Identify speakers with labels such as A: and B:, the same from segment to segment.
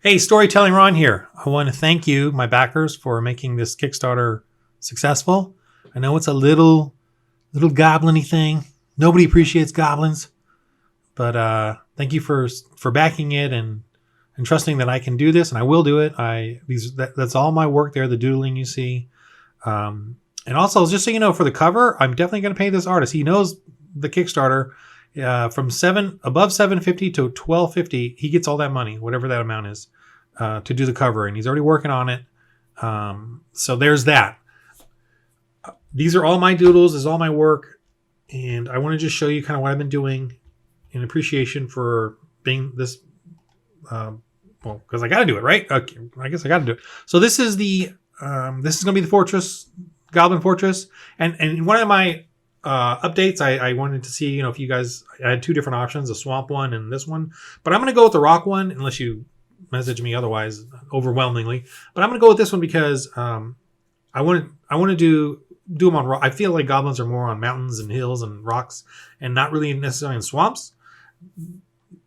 A: Hey, Storytelling Ron here. I want to thank you, my backers, for making this Kickstarter successful. I know it's a little goblin-y thing. Nobody appreciates goblins, but thank you for backing it and trusting that I can do this, and I will do it. That's all my work there, the doodling you see. And also, just so you know, for the cover, I'm definitely going to pay this artist. He knows the Kickstarter. From above $750 to $1250, he gets all that money, whatever that amount is, to do the cover, and he's already working on it. So there's that. These are all my doodles. This is all my work, and I want to just show you kind of what I've been doing in appreciation for being this. Because I got to do it, right? Okay, I guess I got to do it. So this is this is going to be the fortress, Goblin Fortress, and one of my updates, I wanted to see, if you guys, I had two different options, a swamp one and this one, but I'm going to go with the rock one unless you message me otherwise overwhelmingly. But I'm going to go with this one because I want to do them on rock. I feel like goblins are more on mountains and hills and rocks and not really necessarily in swamps.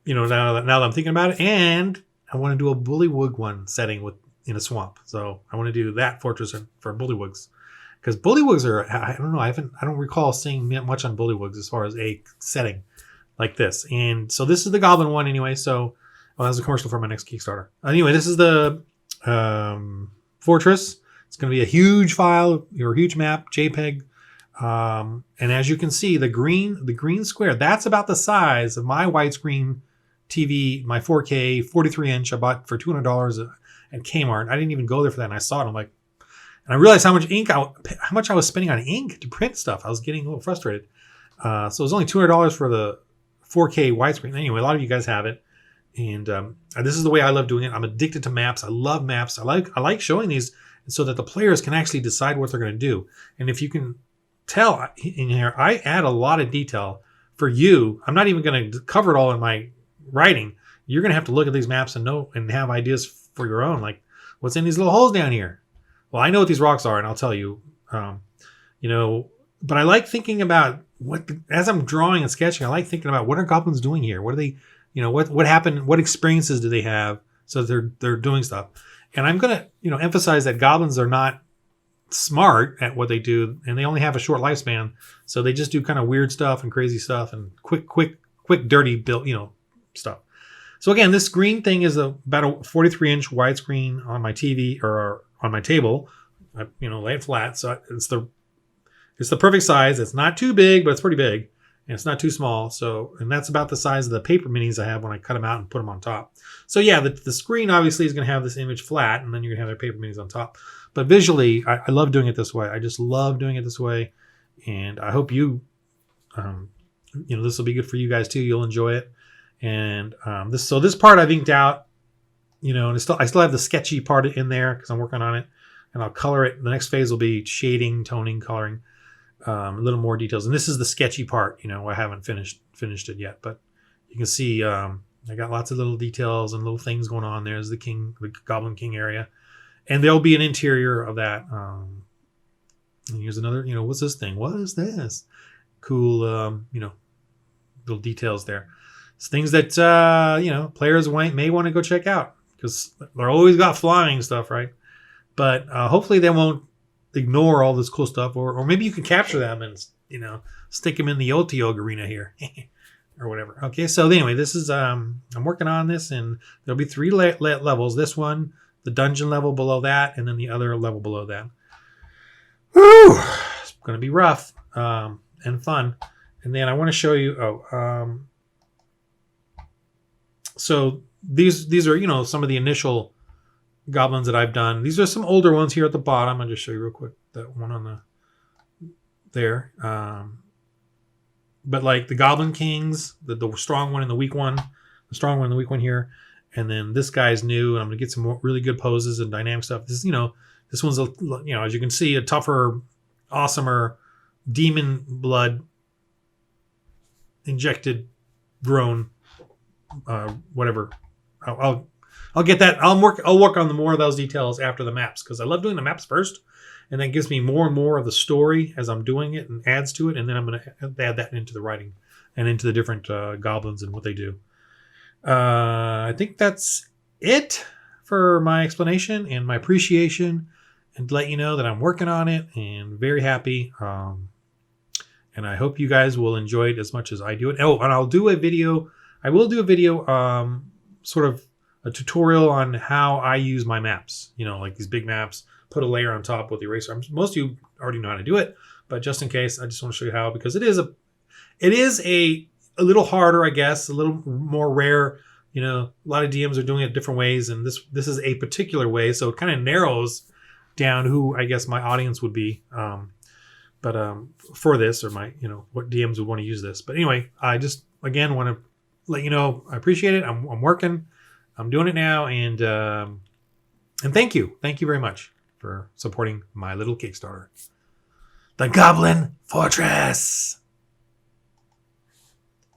A: Now that I'm thinking about it, and I want to do a bullywug one setting in a swamp. So I want to do that fortress for bullywugs. Because bullywugs are, I don't know, I don't recall seeing much on bullywugs as far as a setting like this. And so this is the goblin one anyway. So that's a commercial for my next Kickstarter. Anyway, this is the fortress. It's going to be a huge file, or huge map, JPEG. And as you can see, the green square, that's about the size of my widescreen TV, my 4K 43 inch I bought for $200 at Kmart. I didn't even go there for that, and I saw it. I'm like, and I realized how much I was spending on ink to print stuff. I was getting a little frustrated. So it was only $200 for the 4K widescreen. Anyway, a lot of you guys have it, and this is the way I love doing it. I'm addicted to maps. I love maps. I like showing these so that the players can actually decide what they're going to do. And if you can tell in here, I add a lot of detail for you. I'm not even going to cover it all in my writing. You're going to have to look at these maps and know and have ideas for your own, like what's in these little holes down here. Well, I know what these rocks are, and I'll tell you, but I like thinking about as I'm drawing and sketching, I like thinking about what are goblins doing here? What are they, what happened? What experiences do they have? So they're doing stuff. And I'm going to, emphasize that goblins are not smart at what they do, and they only have a short lifespan. So they just do kind of weird stuff and crazy stuff and quick, dirty build, stuff. So again, this green thing is about a 43 inch widescreen on my TV or on my table. I, lay it flat. So it's the perfect size. It's not too big, but it's pretty big, and it's not too small. So, and that's about the size of the paper minis I have when I cut them out and put them on top. So yeah, the screen obviously is going to have this image flat, and then you're going to have the paper minis on top. But visually, I love doing it this way. I just love doing it this way. And I hope you, this will be good for you guys too. You'll enjoy it. And this part I've inked out, and I still have the sketchy part in there because I'm working on it, and I'll color it. The next phase will be shading, toning, coloring, a little more details. And this is the sketchy part. I haven't finished it yet, but you can see I got lots of little details and little things going on. There's the Goblin King area, and there'll be an interior of that. And here's another. What's this thing? What is this? Cool. Little details there. It's things that players may want to go check out because they're always got flying stuff, right? But hopefully they won't ignore all this cool stuff, or maybe you can capture them and stick them in the Otiog arena here or whatever. Okay, so anyway, this is I'm working on this, and there'll be 3 levels. This one, the dungeon level below that, and then the other level below that. Woo! It's going to be rough and fun. And then I want to show you. So these are, some of the initial goblins that I've done. These are some older ones here at the bottom. I'll just show you real quick. That one on there. But like the Goblin Kings, the strong one and the weak one, the strong one and the weak one here. And then this guy's new, and I'm going to get some more really good poses and dynamic stuff. This this one's, as you can see, a tougher, awesomer, demon blood injected, grown, whatever. I'll get that. I'll work on the more of those details after the maps, because I love doing the maps first, and that gives me more and more of the story as I'm doing it and adds to it. And then I'm going to add that into the writing and into the different goblins and what they do. I think that's it. for my explanation and my appreciation, and to let you know that I'm working on it and very happy. And I hope you guys will enjoy it as much as I do it. Oh, and I'll do a video. I will do a video, sort of a tutorial on how I use my maps. You know, like these big maps, put a layer on top with the eraser. Most of you already know how to do it, but just in case, I just want to show you how, because it is a little harder, I guess, a little more rare. You know, a lot of DMs are doing it different ways, and this is a particular way, so it kind of narrows down who I guess my audience would be. For this, or my, what DMs would want to use this. But anyway, I just again want to let you know I appreciate it. I'm working, I'm doing it now, and thank you very much for supporting my little Kickstarter, the Goblin Fortress.